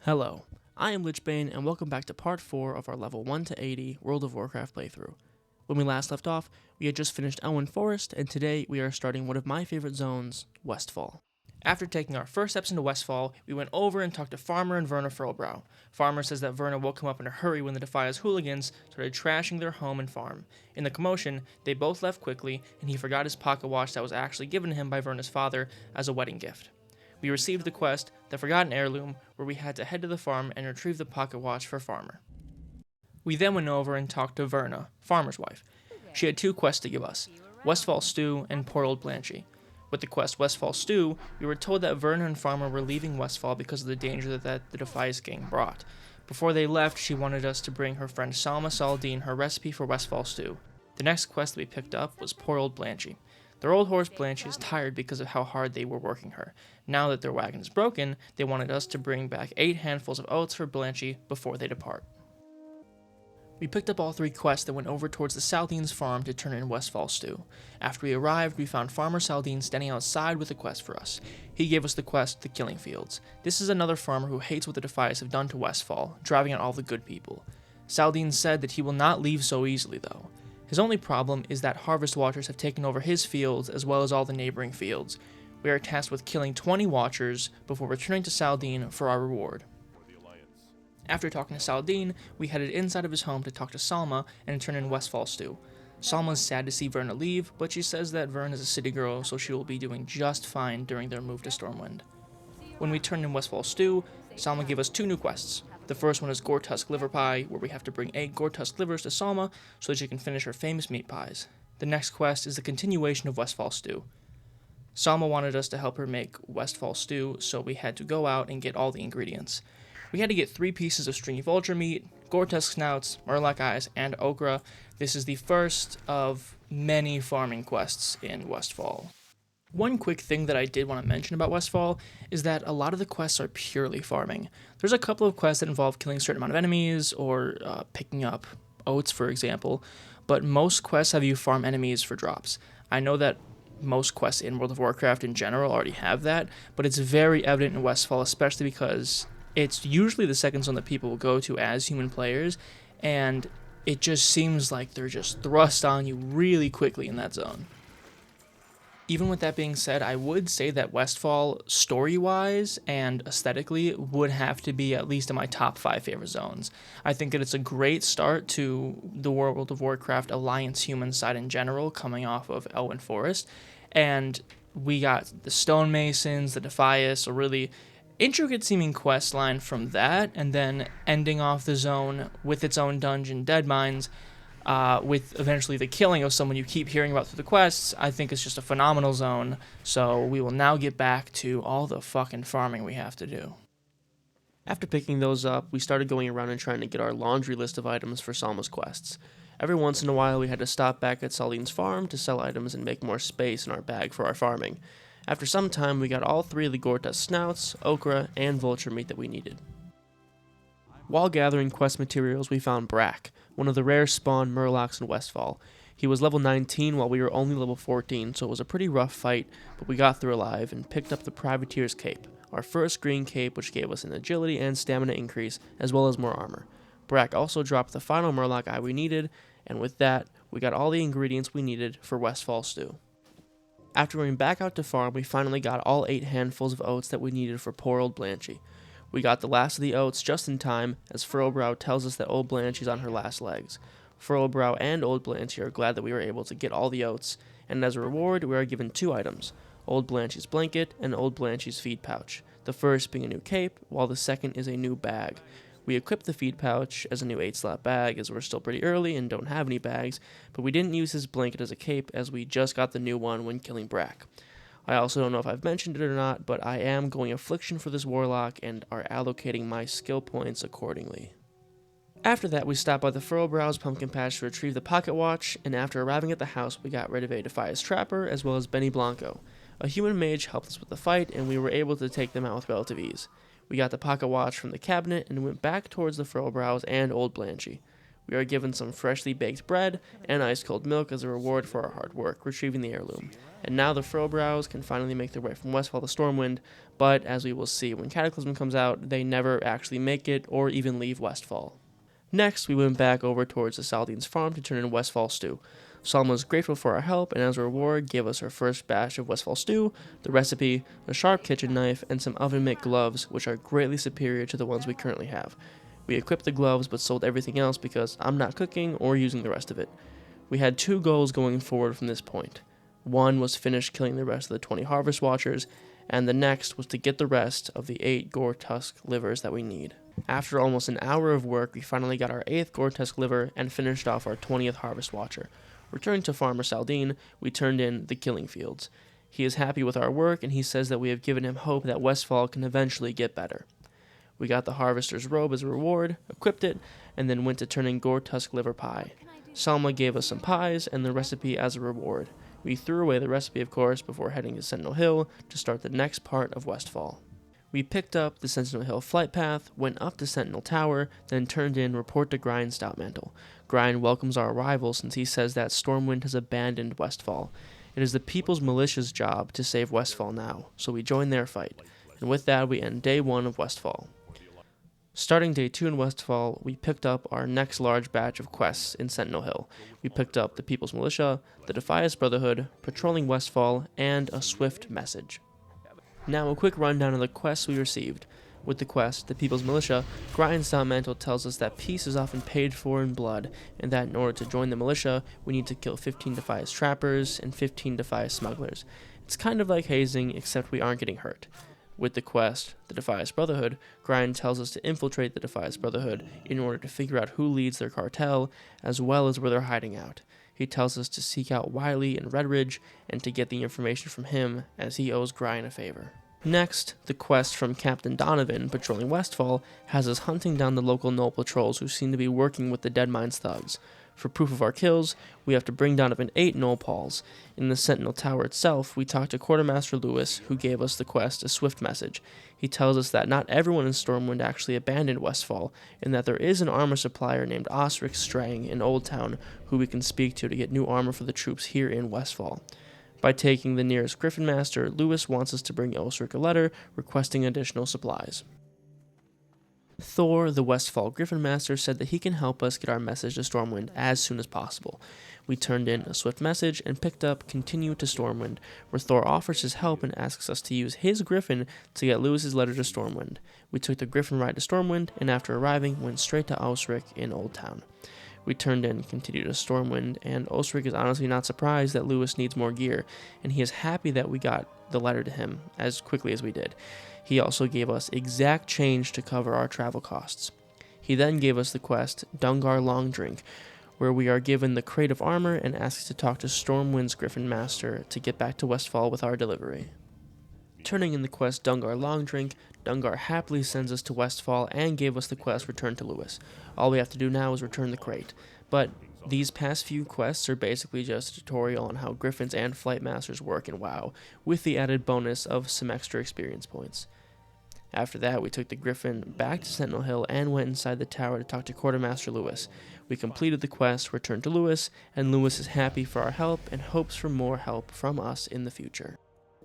Hello, I am Lichbane, and welcome back to part 4 of our level 1 to 80 World of Warcraft playthrough. When we last left off, we had just finished Elwynn Forest, and today we are starting one of my favorite zones, Westfall. After taking our first steps into Westfall, we went over and talked to Farmer and Verna Furlbrow. Farmer says that Verna woke him up in a hurry when the Defias hooligans started trashing their home and farm. In the commotion, they both left quickly, and he forgot his pocket watch that was actually given to him by Verna's father as a wedding gift. We received the quest, The Forgotten Heirloom, where we had to head to the farm and retrieve the pocket watch for Farmer. We then went over and talked to Verna, Farmer's wife. She had 2 quests to give us, Westfall Stew and Poor Old Blanchy. With the quest Westfall Stew, we were told that Verna and Farmer were leaving Westfall because of the danger that the Defias gang brought. Before they left, she wanted us to bring her friend Salma Saladin her recipe for Westfall Stew. The next quest that we picked up was Poor Old Blanchy. Their old horse Blanchy is tired because of how hard they were working her. Now that their wagon is broken, they wanted us to bring back 8 handfuls of oats for Blanchy before they depart. We picked up all 3 quests that went over towards the Saladine's farm to turn in Westfall Stew. After we arrived, we found Farmer Saladin standing outside with a quest for us. He gave us the quest, The Killing Fields. This is another farmer who hates what the Defias have done to Westfall, driving out all the good people. Saladin said that he will not leave so easily though. His only problem is that Harvest Watchers have taken over his fields as well as all the neighboring fields. We are tasked with killing 20 Watchers before returning to Saladin for our reward. After talking to Saladin, we headed inside of his home to talk to Salma and turn in Westfall Stew. Salma is sad to see Verna leave, but she says that Verna is a city girl, so she will be doing just fine during their move to Stormwind. When we turned in Westfall Stew, Salma gave us 2 new quests. The first one is Gore-Tusk Liver Pie, where we have to bring 8 Gore-Tusk livers to Salma so that she can finish her famous meat pies. The next quest is the continuation of Westfall Stew. Salma wanted us to help her make Westfall Stew, so we had to go out and get all the ingredients. We had to get 3 pieces of stringy vulture meat, Gore-Tusk snouts, Murloc eyes, and okra. This is the first of many farming quests in Westfall. One quick thing that I did want to mention about Westfall is that a lot of the quests are purely farming. There's a couple of quests that involve killing a certain amount of enemies or picking up oats, for example, but most quests have you farm enemies for drops. I know that most quests in World of Warcraft in general already have that, but it's very evident in Westfall, especially because it's usually the second zone that people will go to as human players, and it just seems like they're just thrust on you really quickly in that zone. Even with that being said, I would say that Westfall, story-wise and aesthetically, would have to be at least in my top 5 favorite zones. I think that it's a great start to the World of Warcraft Alliance human side in general, coming off of Elwynn Forest, and we got the Stonemasons, the Defias, a really intricate-seeming quest line from that, and then ending off the zone with its own dungeon, Deadmines, with eventually the killing of someone you keep hearing about through the quests. I think it's just a phenomenal zone, so we will now get back to all the fucking farming we have to do. After picking those up, we started going around and trying to get our laundry list of items for Salma's quests. Every once in a while we had to stop back at Saladin's farm to sell items and make more space in our bag for our farming. After some time, we got all 3 of the Gore-Tusk snouts, okra, and vulture meat that we needed. While gathering quest materials, we found Brack, one of the rare spawn Murlocs in Westfall. He was level 19 while we were only level 14, so it was a pretty rough fight, but we got through alive and picked up the Privateer's Cape, our first green cape which gave us an agility and stamina increase, as well as more armor. Brack also dropped the final Murloc eye we needed, and with that, we got all the ingredients we needed for Westfall Stew. After going back out to farm, we finally got all 8 handfuls of oats that we needed for poor old Blanchy. We got the last of the oats just in time, as Furlbrow tells us that old Blanchy's on her last legs. Furlbrow and old Blanchy are glad that we were able to get all the oats, and as a reward, we are given 2 items, old Blanchy's blanket and old Blanchy's feed pouch, the first being a new cape, while the second is a new bag. We equipped the feed pouch as a new 8-slot bag, as we're still pretty early and don't have any bags, but we didn't use his blanket as a cape, as we just got the new one when killing Brack. I also don't know if I've mentioned it or not, but I am going Affliction for this Warlock and are allocating my skill points accordingly. After that, we stopped by the Furlbrow's pumpkin patch to retrieve the pocket watch, and after arriving at the house, we got rid of a Defias Trapper as well as Benny Blanco. A human mage helped us with the fight, and we were able to take them out with relative ease. We got the pocket watch from the cabinet and went back towards the Furlbrows and old Blanchy. We are given some freshly baked bread and ice-cold milk as a reward for our hard work, retrieving the heirloom. And now the Furlbrows can finally make their way from Westfall to Stormwind, but as we will see when Cataclysm comes out, they never actually make it or even leave Westfall. Next, we went back over towards the Saldine's farm to turn in Westfall stew. Salma was grateful for our help, and as a reward, gave us her first batch of Westfall stew, the recipe, a sharp kitchen knife, and some oven-mitt gloves, which are greatly superior to the ones we currently have. We equipped the gloves, but sold everything else because I'm not cooking or using the rest of it. We had 2 goals going forward from this point. One was finish killing the rest of the 20 Harvest Watchers, and the next was to get the rest of the 8 Gore Tusk livers that we need. After almost an hour of work, we finally got our 8th Gore Tusk liver and finished off our 20th Harvest Watcher. Returning to Farmer Saldine, we turned in the Killing Fields. He is happy with our work, and he says that we have given him hope that Westfall can eventually get better. We got the Harvester's robe as a reward, equipped it, and then went to turn in Gore Tusk liver pie. Salma gave us some pies and the recipe as a reward. We threw away the recipe, of course, before heading to Sentinel Hill to start the next part of Westfall. We picked up the Sentinel Hill flight path, went up to Sentinel Tower, then turned in Report to Grind Stoutmantle. Grind welcomes our arrival since he says that Stormwind has abandoned Westfall. It is the People's Militia's job to save Westfall now, so we join their fight. And with that, we end Day 1 of Westfall. Starting Day 2 in Westfall, we picked up our next large batch of quests in Sentinel Hill. We picked up the People's Militia, the Defias Brotherhood, patrolling Westfall, and a swift message. Now a quick rundown of the quests we received. With the quest, the People's Militia, Grind Stoutmantle tells us that peace is often paid for in blood, and that in order to join the militia, we need to kill 15 Defias trappers and 15 Defias smugglers. It's kind of like hazing, except we aren't getting hurt. With the quest, the Defias Brotherhood, Grind tells us to infiltrate the Defias Brotherhood in order to figure out who leads their cartel, as well as where they're hiding out. He tells us to seek out Wiley and Redridge, and to get the information from him, as he owes Grind a favor. Next, the quest from Captain Donovan, patrolling Westfall, has us hunting down the local Knoll patrols who seem to be working with the Deadmines thugs. For proof of our kills, we have to bring Donovan 8 Knoll Pauls. In the Sentinel Tower itself, we talked to Quartermaster Lewis, who gave us the quest a swift message. He tells us that not everyone in Stormwind actually abandoned Westfall, and that there is an armor supplier named Osric Strang in Old Town who we can speak to get new armor for the troops here in Westfall. By taking the nearest Griffin Master, Lewis wants us to bring Osric a letter requesting additional supplies. Thor, the Westfall Griffin Master, said that he can help us get our message to Stormwind as soon as possible. We turned in a swift message and picked up Continue to Stormwind, where Thor offers his help and asks us to use his Griffin to get Lewis's letter to Stormwind. We took the Griffin ride to Stormwind, and after arriving, went straight to Osric in Old Town. We turned in Continue to Stormwind, and Osric is honestly not surprised that Lewis needs more gear, and he is happy that we got the letter to him as quickly as we did. He also gave us exact change to cover our travel costs. He then gave us the quest Dungar Long Drink, where we are given the crate of armor and asked to talk to Stormwind's Griffin Master to get back to Westfall with our delivery. Turning in the quest Dungar Long Drink, Dungar happily sends us to Westfall and gave us the quest Return to Lewis. All we have to do now is return the crate. But these past few quests are basically just a tutorial on how Griffins and Flight Masters work in WoW, with the added bonus of some extra experience points. After that, we took the Griffin back to Sentinel Hill and went inside the tower to talk to Quartermaster Lewis. We completed the quest, returned to Lewis, and Lewis is happy for our help and hopes for more help from us in the future.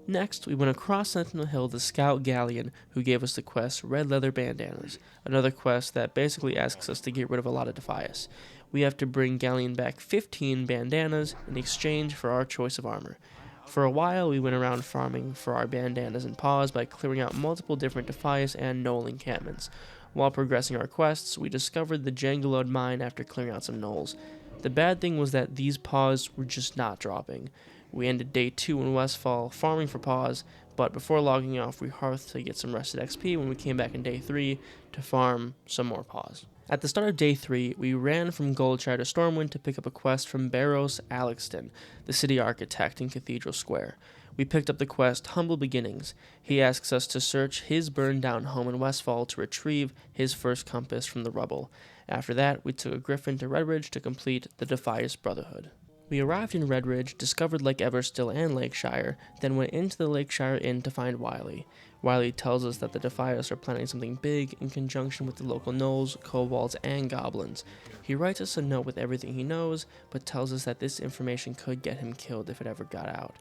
Next, we went across Sentinel Hill to Scout Galleon, who gave us the quest Red Leather Bandanas, another quest that basically asks us to get rid of a lot of Defias. We have to bring Galleon back 15 bandanas in exchange for our choice of armor. For a while, we went around farming for our bandanas and paws by clearing out multiple different Defias and Knoll encampments. While progressing our quests, we discovered the Jangalode mine after clearing out some Knolls. The bad thing was that these paws were just not dropping. We ended Day 2 in Westfall farming for paws, but before logging off, we hearthed to get some rested XP when we came back in Day 3 to farm some more paws. At the start of Day 3, we ran from Goldshire to Stormwind to pick up a quest from Barrows Alexton, the city architect in Cathedral Square. We picked up the quest Humble Beginnings. He asks us to search his burned-down home in Westfall to retrieve his first compass from the rubble. After that, we took a Griffin to Redridge to complete the Defias Brotherhood. We arrived in Redridge, discovered Lake Everstill and Lakeshire, then went into the Lakeshire Inn to find Wiley. Wiley tells us that the Defias are planning something big in conjunction with the local gnolls, kobolds, and goblins. He writes us a note with everything he knows, but tells us that this information could get him killed if it ever got out.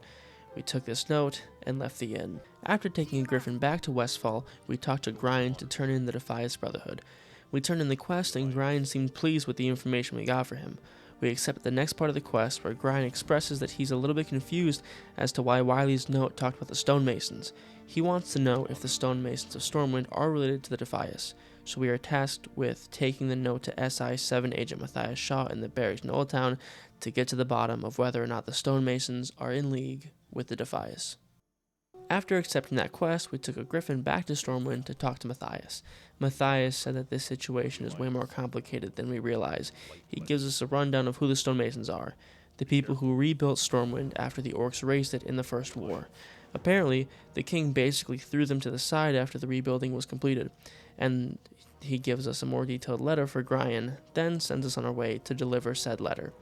We took this note and left the inn. After taking a griffin back to Westfall, we talked to Grind to turn in the Defias Brotherhood. We turned in the quest and Grind seemed pleased with the information we got for him. We accept the next part of the quest where Grind expresses that he's a little bit confused as to why Wiley's note talked about the stonemasons. He wants to know if the stonemasons of Stormwind are related to the Defias, so we are tasked with taking the note to SI-7 agent Matthias Shaw in the barracks in Old Town to get to the bottom of whether or not the stonemasons are in league with the Defias. After accepting that quest, we took a griffin back to Stormwind to talk to Matthias. Matthias said that this situation is way more complicated than we realize. He gives us a rundown of who the stonemasons are, the people who rebuilt Stormwind after the orcs razed it in the First War. Apparently, the king basically threw them to the side after the rebuilding was completed, and he gives us a more detailed letter for Brian, then sends us on our way to deliver said letter.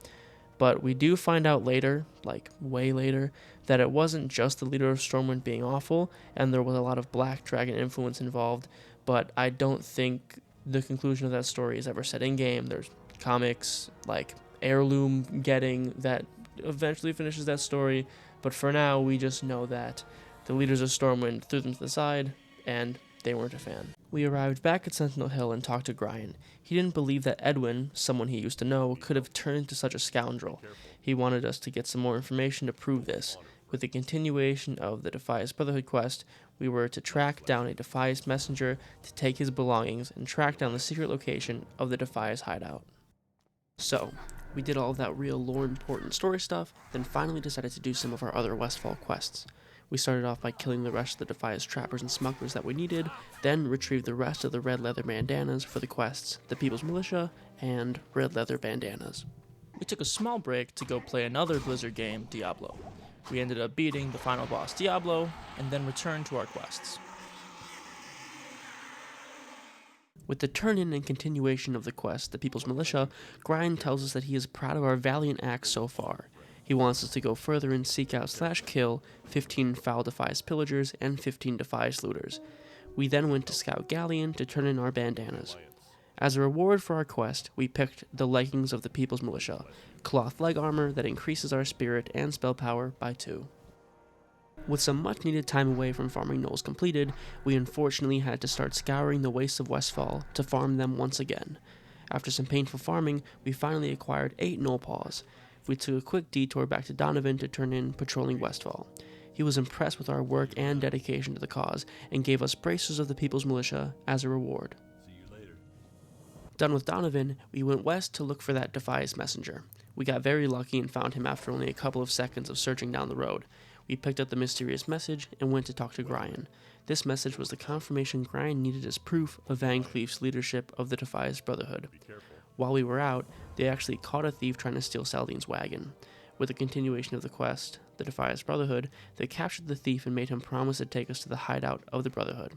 But we do find out later, like way later, that it wasn't just the leader of Stormwind being awful, and there was a lot of Black Dragon influence involved, but I don't think the conclusion of that story is ever said in-game. There's comics, like Heirloom getting that eventually finishes that story, but for now, we just know that the leaders of Stormwind threw them to the side, and they weren't a fan. We arrived back at Sentinel Hill and talked to Brian. He didn't believe that Edwin, someone he used to know, could have turned into such a scoundrel. He wanted us to get some more information to prove this. With the continuation of the Defias Brotherhood quest, we were to track down a Defias messenger to take his belongings and track down the secret location of the Defias hideout. So, we did all of that real lore important story stuff, then finally decided to do some of our other Westfall quests. We started off by killing the rest of the Defias trappers and smugglers that we needed, then retrieved the rest of the red leather bandanas for the quests, the People's Militia, and red leather bandanas. We took a small break to go play another Blizzard game, Diablo. We ended up beating the final boss Diablo, and then returned to our quests. With the turn-in and continuation of the quest, the People's Militia, Grind tells us that he is proud of our valiant acts so far. He wants us to go further and seek out/kill 15 foul Defias pillagers and 15 Defias looters. We then went to Scout Galleon to turn in our bandanas. As a reward for our quest, we picked the leggings of the People's Militia, cloth leg armor that increases our spirit and spell power by 2. With some much-needed time away from farming gnolls completed, we unfortunately had to start scouring the wastes of Westfall to farm them once again. After some painful farming, we finally acquired 8 gnoll paws. We took a quick detour back to Donovan to turn in patrolling Westfall. He was impressed with our work and dedication to the cause, and gave us braces of the People's Militia as a reward. Done with Donovan, we went west to look for that Defias messenger. We got very lucky and found him after only a couple of seconds of searching down the road. We picked up the mysterious message and went to talk to Grian. This message was the confirmation Grian needed as proof of Van Cleef's leadership of the Defias Brotherhood. While we were out, they actually caught a thief trying to steal Saldine's wagon. With the continuation of the quest, the Defias Brotherhood, they captured the thief and made him promise to take us to the hideout of the Brotherhood.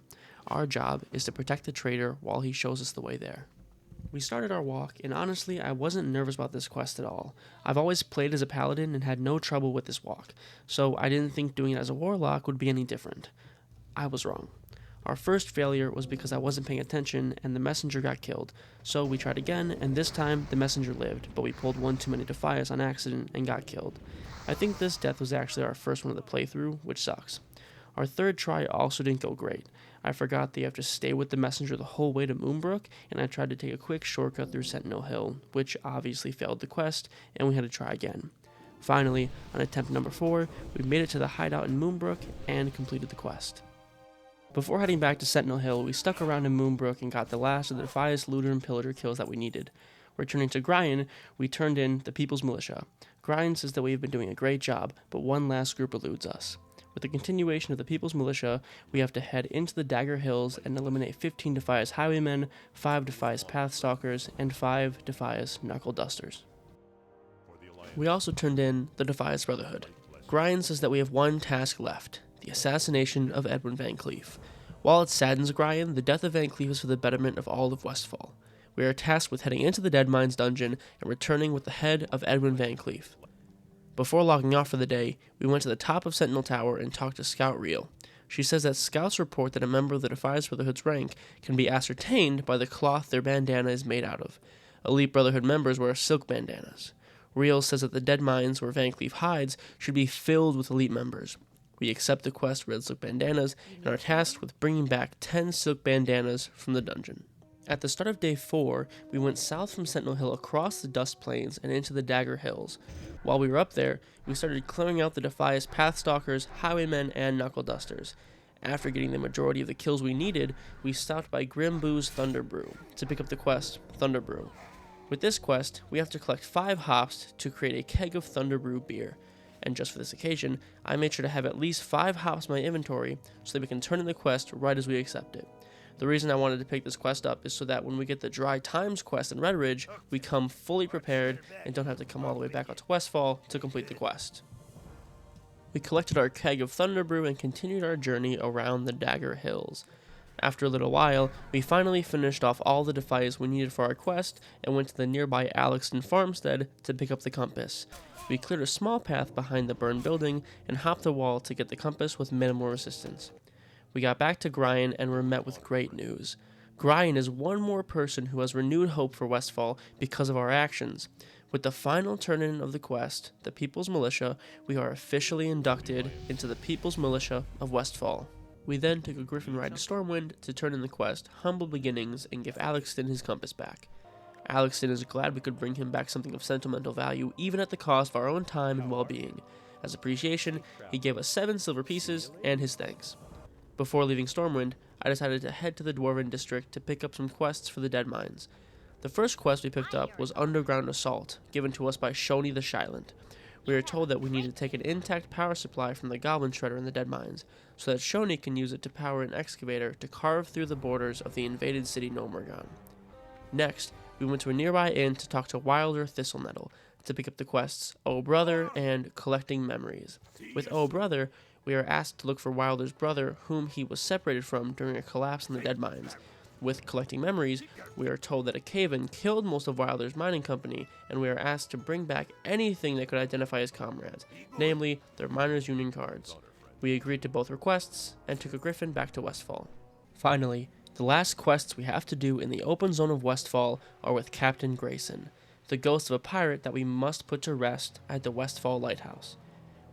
Our job is to protect the traitor while he shows us the way there. We started our walk, and honestly, I wasn't nervous about this quest at all. I've always played as a paladin and had no trouble with this walk, so I didn't think doing it as a warlock would be any different. I was wrong. Our first failure was because I wasn't paying attention and the messenger got killed, so we tried again, and this time the messenger lived, but we pulled one too many Defias on accident and got killed. I think this death was actually our first one of the playthrough, which sucks. Our third try also didn't go great. I forgot that you have to stay with the messenger the whole way to Moonbrook, and I tried to take a quick shortcut through Sentinel Hill, which obviously failed the quest, and we had to try again. Finally, on attempt number 4, we made it to the hideout in Moonbrook and completed the quest. Before heading back to Sentinel Hill, we stuck around in Moonbrook and got the last of the Defias looter and pillager kills that we needed. Returning to Grian, we turned in the People's Militia. Grian says that we have been doing a great job, but one last group eludes us. With the continuation of the People's Militia, we have to head into the Dagger Hills and eliminate 15 Defias Highwaymen, 5 Defias Pathstalkers, and 5 Defias Knuckle Dusters. We also turned in the Defias Brotherhood. Grian says that we have one task left, the assassination of Edwin Van Cleef. While it saddens Grian, the death of Van Cleef is for the betterment of all of Westfall. We are tasked with heading into the Deadmines dungeon and returning with the head of Edwin Van Cleef. Before logging off for the day, we went to the top of Sentinel Tower and talked to Scout Reel. She says that scouts report that a member of the Defias Brotherhood's rank can be ascertained by the cloth their bandana is made out of. Elite Brotherhood members wear silk bandanas. Reel says that the Deadmines, where Van Cleef hides, should be filled with elite members. We accept the quest Red Silk Bandanas and are tasked with bringing back 10 silk bandanas from the dungeon. At the start of day 4, we went south from Sentinel Hill across the Dust Plains and into the Dagger Hills. While we were up there, we started clearing out the Defias Pathstalkers, Highwaymen, and Knuckle Dusters. After getting the majority of the kills we needed, we stopped by Grim Boo's Thunder Brew to pick up the quest Thunder Brew. With this quest, we have to collect 5 hops to create a keg of Thunder Brew beer. And just for this occasion, I made sure to have at least 5 hops in my inventory so that we can turn in the quest right as we accept it. The reason I wanted to pick this quest up is so that when we get the Dry Times quest in Red Ridge, we come fully prepared and don't have to come all the way back out to Westfall to complete the quest. We collected our keg of Thunder Brew and continued our journey around the Dagger Hills. After a little while, we finally finished off all the Defias we needed for our quest and went to the nearby Alexton farmstead to pick up the compass. We cleared a small path behind the burned building and hopped the wall to get the compass with minimal resistance. We got back to Gryan and were met with great news. Gryan is one more person who has renewed hope for Westfall because of our actions. With the final turn-in of the quest, the People's Militia, we are officially inducted into the People's Militia of Westfall. We then took a griffin ride to Stormwind to turn in the quest Humble Beginnings and give Alexton his compass back. Alexton is glad we could bring him back something of sentimental value, even at the cost of our own time and well-being. As appreciation, he gave us 7 silver pieces and his thanks. Before leaving Stormwind, I decided to head to the Dwarven District to pick up some quests for the Deadmines. The first quest we picked up was Underground Assault, given to us by Shoni the Shylent. We were told that we need to take an intact power supply from the Goblin Shredder in the Deadmines, so that Shoni can use it to power an excavator to carve through the borders of the invaded city Nomergon. Next, we went to a nearby inn to talk to Wilder Thistlenettle, to pick up the quests Oh Brother and Collecting Memories. With Oh Brother, we are asked to look for Wilder's brother, whom he was separated from during a collapse in the Deadmines. With Collecting Memories, we are told that a cave-in killed most of Wilder's mining company, and we are asked to bring back anything that could identify his comrades, namely their Miners' Union cards. We agreed to both requests, and took a griffin back to Westfall. Finally, the last quests we have to do in the open zone of Westfall are with Captain Grayson, the ghost of a pirate that we must put to rest at the Westfall Lighthouse.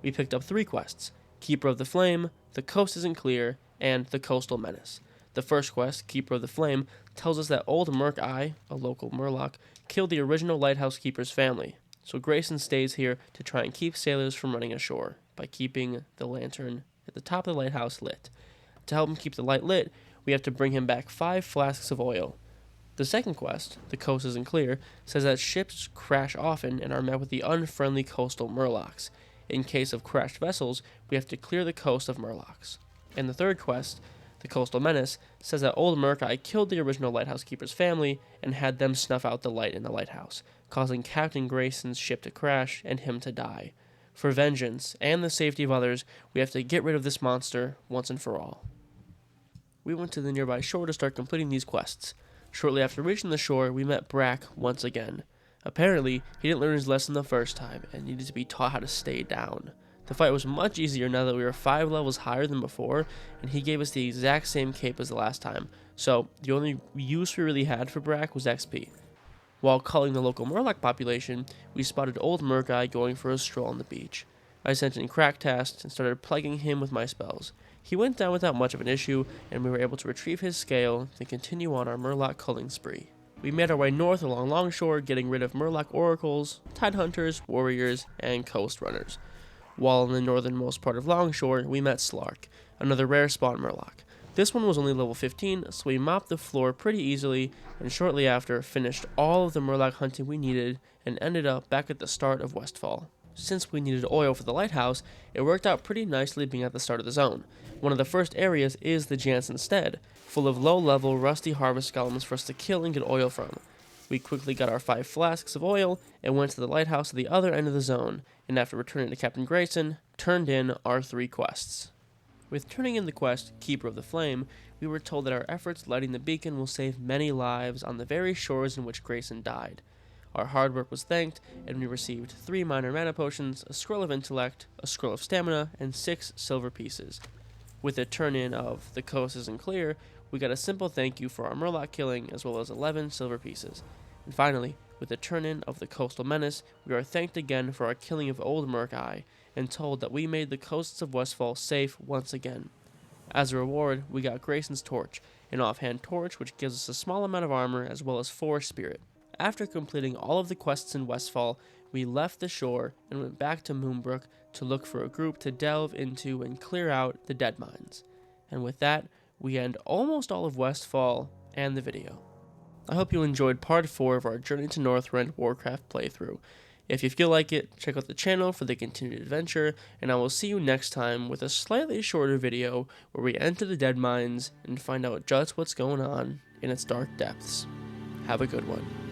We picked up 3 quests: Keeper of the Flame, The Coast Isn't Clear, and The Coastal Menace. The first quest, Keeper of the Flame, tells us that old Merc Eye, a local Murloc, killed the original lighthouse keeper's family, so Grayson stays here to try and keep sailors from running ashore by keeping the lantern at the top of the lighthouse lit. To help him keep the light lit, we have to bring him back 5 flasks of oil. The second quest, The Coast Isn't Clear, says that ships crash often and are met with the unfriendly coastal Murlocs. In case of crashed vessels, we have to clear the coast of Murlocs. And the third quest, The Coastal Menace, says that old Merc-Eye killed the original lighthouse keeper's family and had them snuff out the light in the lighthouse, causing Captain Grayson's ship to crash and him to die. For vengeance and the safety of others, we have to get rid of this monster once and for all. We went to the nearby shore to start completing these quests. Shortly after reaching the shore, we met Brack once again. Apparently, he didn't learn his lesson the first time and needed to be taught how to stay down. The fight was much easier now that we were 5 levels higher than before, and he gave us the exact same cape as the last time, so the only use we really had for Brack was XP. While culling the local Murloc population, we spotted old Merc-Eye going for a stroll on the beach. I sent in Crackcast and started plaguing him with my spells. He went down without much of an issue, and we were able to retrieve his scale to continue on our Murloc culling spree. We made our way north along Longshore, getting rid of Murloc Oracles, Tidehunters, Warriors, and Coast Runners. While in the northernmost part of Longshore, we met Slark, another rare spawn Murloc. This one was only level 15, so we mopped the floor pretty easily, and shortly after, finished all of the Murloc hunting we needed, and ended up back at the start of Westfall. Since we needed oil for the lighthouse, it worked out pretty nicely being at the start of the zone. One of the first areas is the Jansen Stead, full of low-level, rusty harvest golems for us to kill and get oil from. We quickly got our 5 flasks of oil and went to the lighthouse at the other end of the zone, and after returning to Captain Grayson, turned in our 3 quests. With turning in the quest, Keeper of the Flame, we were told that our efforts lighting the beacon will save many lives on the very shores in which Grayson died. Our hard work was thanked, and we received 3 minor mana potions, a scroll of intellect, a scroll of stamina, and 6 silver pieces. With a turn-in of The Coast Isn't Clear, we got a simple thank you for our Murloc killing, as well as 11 silver pieces. And finally, with the turn-in of the Coastal Menace, we are thanked again for our killing of Old Murk-Eye, and told that we made the coasts of Westfall safe once again. As a reward, we got Grayson's Torch, an offhand torch which gives us a small amount of armor as well as 4 spirit. After completing all of the quests in Westfall, we left the shore and went back to Moonbrook to look for a group to delve into and clear out the Deadmines. And with that, we end almost all of Westfall and the video. I hope you enjoyed part 4 of our Journey to Northrend Warcraft playthrough. If you feel like it, check out the channel for the continued adventure, and I will see you next time with a slightly shorter video where we enter the Deadmines and find out just what's going on in its dark depths. Have a good one.